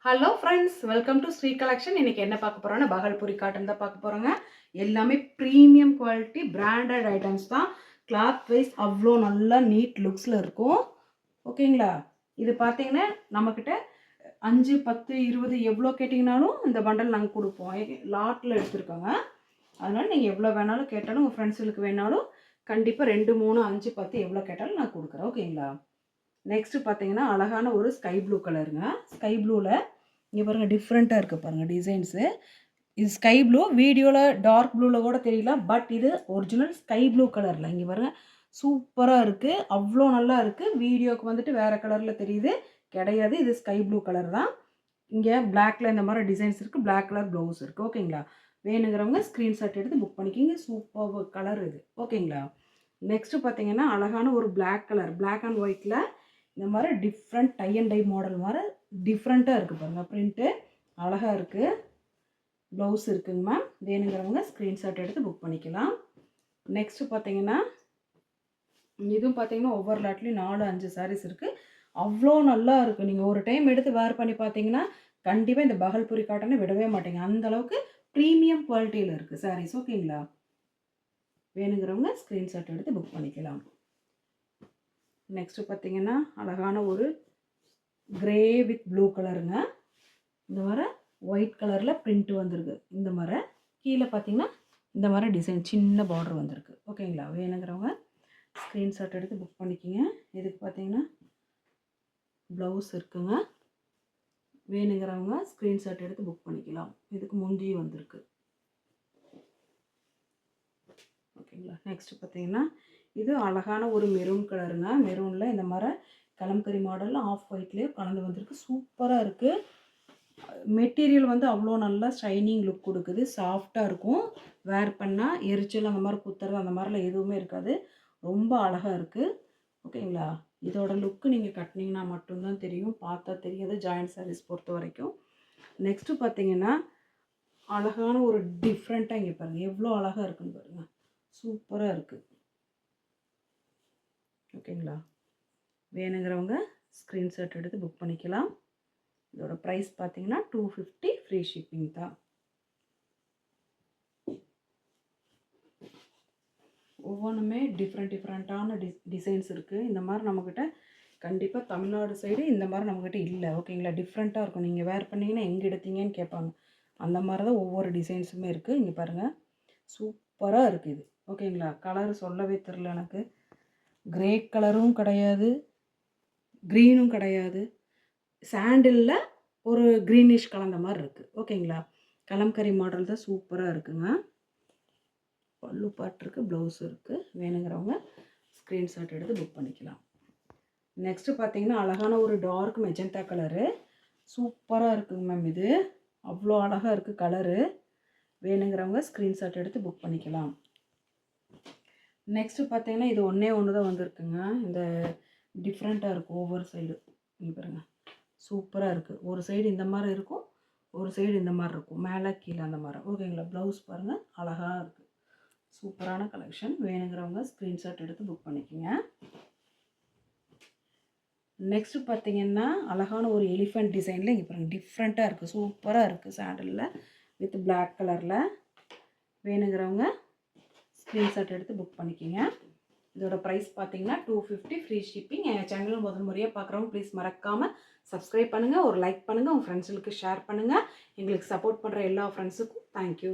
Hello friends, welcome to Sri collection. இன்னைக்கு என்ன பார்க்க போறோம்னா பகல்பூரி காட்டன் தான் பார்க்க போறோங்க. எல்லாமே ப்ரீமியம் குவாலிட்டி பிராண்டட் ஐட்டம்ஸ் தான். கிளாத் வைஸ் அவ்வளோ நல்லா நீட் லுக்ஸில் இருக்கும். ஓகேங்களா? இது பார்த்தீங்கன்னா நம்மக்கிட்ட 5, 10, 20 எவ்வளோ கேட்டிங்கனாலும் இந்த பண்டல் நாங்கள் கொடுப்போம். லாட்டில் எடுத்துருக்கோங்க. அதனால் நீங்கள் எவ்வளோ வேணாலும் கேட்டாலும் உங்கள் ஃப்ரெண்ட்ஸுகளுக்கு வேணாலும் கண்டிப்பாக 2, 3, 5, 10 எவ்வளோ கேட்டாலும் நான் கொடுக்குறேன். ஓகேங்களா? நெக்ஸ்ட்டு பார்த்தீங்கன்னா அழகான ஒரு ஸ்கை ப்ளூ கலருங்க. ஸ்கை ப்ளூவில் இங்கே பாருங்கள் டிஃப்ரெண்ட்டாக இருக்குது பாருங்கள் டிசைன்ஸு. இது ஸ்கை ப்ளூ, வீடியோவில் டார்க் ப்ளூவில் கூட தெரியல, பட் இது ஒரிஜினல் ஸ்கை ப்ளூ கலரில். இங்கே பாருங்கள் சூப்பராக இருக்குது, அவ்வளோ நல்லா இருக்குது. வீடியோவுக்கு வந்துட்டு வேறு கலரில் தெரியுது, கிடையாது. இது ஸ்கை ப்ளூ கலர் தான். இங்கே பிளாக்ல இந்த மாதிரி டிசைன்ஸ் இருக்குது, பிளாக் கலர் ப்ளவுஸ் இருக்குது. ஓகேங்களா? வேணுங்கிறவங்க ஸ்க்ரீன்ஷாட் எடுத்து புக் பண்ணிக்கிங்க. சூப்பர் கலர் இது. ஓகேங்களா? நெக்ஸ்ட்டு பார்த்தீங்கன்னா அழகான ஒரு பிளாக் கலர், பிளாக் அண்ட் ஒயிட்டில் இந்த மாதிரி different tie and dye model மாதிரி டிஃப்ரெண்ட்டாக இருக்குது பாருங்கள். ப்ரிண்ட்டு அழகாக இருக்குது. ப்ளவுஸ் இருக்குங்க மேம். வேணுங்கிறவங்க ஸ்க்ரீன்ஷாட் எடுத்து புக் பண்ணிக்கலாம். நெக்ஸ்ட்டு பார்த்தீங்கன்னா இதுவும் பார்த்தீங்கன்னா ஒவ்வொரு லாட்லேயும் 4, 5 சாரீஸ் இருக்குது. அவ்வளோ நல்லா இருக்குது. நீங்கள் ஒரு டைம் எடுத்து வேர் பண்ணி பார்த்தீங்கன்னா கண்டிப்பாக இந்த பகல்பூரி காட்டனை விடவே மாட்டீங்க. அந்தளவுக்கு ப்ரீமியம் குவாலிட்டியில் இருக்குது சாரீஸ். ஓகேங்களா? வேணுங்கிறவங்க ஸ்க்ரீன்ஷாட் எடுத்து புக் பண்ணிக்கலாம். நெக்ஸ்ட்டு பார்த்தீங்கன்னா அழகான ஒரு கிரே வித் ப்ளூ கலருங்க. இந்த மாதிரி ஒயிட் கலரில் பிரிண்ட் வந்திருக்கு. இந்த மாதிரி கீழே பார்த்தீங்கன்னா இந்த மாதிரி டிசைன் சின்ன பார்டர் வந்திருக்கு. ஓகேங்களா? வேணுங்கிறவங்க ஸ்க்ரீன்ஷாட் எடுத்து புக் பண்ணிக்கிங்க. இதுக்கு பார்த்தீங்கன்னா ப்ளவுஸ் இருக்குங்க. வேணுங்கிறவங்க ஸ்க்ரீன்ஷாட் எடுத்து புக் பண்ணிக்கலாம். இதுக்கு முந்தி வந்திருக்கு. ஓகேங்களா? நெக்ஸ்ட்டு பார்த்தீங்கன்னா இது அழகான ஒரு மெரூன் கலருங்க. மெரூனில் இந்த மாதிரி கலம்கரி மாடலில் ஆஃப் ஒயிட்லேயே கலந்து வந்திருக்கு. சூப்பராக இருக்குது. மெட்டீரியல் வந்து அவ்வளோ நல்லா ஷைனிங் லுக் கொடுக்குது. சாஃப்டாக இருக்கும். வேர் பண்ணால் எரிச்சல் அந்த மாதிரி குத்துறது அந்த மாதிரிலாம் எதுவுமே இருக்காது. ரொம்ப அழகாக இருக்குது. ஓகேங்களா? இதோட லுக்கு நீங்கள் கட்டினீங்கன்னா மட்டும்தான் தெரியும், பார்த்தா தெரியாது ஜாயின்ட் சாரீஸ் பொறுத்த வரைக்கும். நெக்ஸ்ட்டு பார்த்தீங்கன்னா அழகான ஒரு டிஃப்ரெண்ட்டாக இங்கே பாருங்கள் எவ்வளோ அழகாக இருக்குன்னு பாருங்கள். சூப்பராக இருக்குது. ஓகேங்களா? வேணுங்கிறவங்க ஸ்க்ரீன்ஷாட் எடுத்து புக் பண்ணிக்கலாம். இதோட ப்ரைஸ் பார்த்தீங்கன்னா 250 ஃப்ரீ ஷிப்பிங் தான். ஒவ்வொன்றுமே டிஃப்ரெண்ட்டான டிசைன்ஸ் இருக்குது. இந்த மாதிரி நம்மக்கிட்ட கண்டிப்பாக தமிழ்நாடு சைடு இந்த மாதிரி நம்மக்கிட்ட இல்லை. ஓகேங்களா? டிஃப்ரெண்ட்டாக இருக்கும். நீங்கள் வேர் பண்ணிங்கன்னா எங்கே எடுத்தீங்கன்னு கேட்பாங்க. அந்த மாதிரி தான் ஒவ்வொரு டிசைன்ஸுமே இருக்குது. இங்கே பாருங்கள் சூப்பராக இருக்குது இது. ஓகேங்களா? கலர் சொல்லவே தெரில எனக்கு. கிரே கலரும் கிடையாது, க்ரீனும் கிடையாது, சாண்டிலில் ஒரு க்ரீனிஷ் கலந்த மாதிரி இருக்குது. ஓகேங்களா? கலம்கரி மாடல் தான் சூப்பராக இருக்குங்க. பல்லு பாட்டிருக்கு, ப்ளவுஸ் இருக்குது. வேணுங்கிறவங்க ஸ்க்ரீன்ஷாட் எடுத்து புக் பண்ணிக்கலாம். நெக்ஸ்ட்டு பார்த்தீங்கன்னா அழகான ஒரு டார்க் மெஜந்தா கலரு. சூப்பராக இருக்குங்க மேம். இது அவ்வளோ அழகாக இருக்குது கலரு. வேணுங்கிறவங்க ஸ்க்ரீன்ஷாட் எடுத்து புக் பண்ணிக்கலாம். நெக்ஸ்ட்டு பார்த்தீங்கன்னா இது ஒன்று தான் வந்திருக்குங்க. இந்த டிஃப்ரெண்ட்டாக இருக்கும் ஒவ்வொரு சைடு. இங்கே பாருங்கள் சூப்பராக இருக்குது. ஒரு சைடு இந்த மாதிரி இருக்கும், ஒரு சைடு இந்த மாதிரி இருக்கும், மேலே கீழே அந்த மாதிரி. ஓகேங்களா? ப்ளவுஸ் பாருங்கள் அழகாக இருக்குது. சூப்பரான கலெக்ஷன். வேணுங்கிறவங்க ஸ்க்ரீன்ஷாட் எடுத்து புக் பண்ணிக்கோங்க. நெக்ஸ்ட்டு பார்த்தீங்கன்னா அழகான ஒரு எலிஃபெண்ட் டிசைனில் இங்கே பாருங்கள் டிஃப்ரெண்ட்டாக இருக்குது. சூப்பராக இருக்குது. சாண்டலில் வித் பிளாக் கலரில். வேணுங்கிறவங்க ஸ்க்ரீன்ஷாட் எடுத்து புக் பண்ணிக்கோங்க. இதோட ப்ரைஸ் பார்த்தீங்கன்னா 250 ஃப்ரீ ஷிப்பிங். எங்கள் சேனல் முதல் முறையாக பார்க்குறவங்க ப்ளீஸ் மறக்காமல் சப்ஸ்கிரைப் பண்ணுங்கள், ஒரு லைக் பண்ணுங்கள், உங்கள் ஃப்ரெண்ட்ஸுக்கு ஷேர் பண்ணுங்கள். எங்களுக்கு சப்போர்ட் பண்ணுற எல்லா ஃப்ரெண்ட்ஸுக்கும் தேங்க்யூ.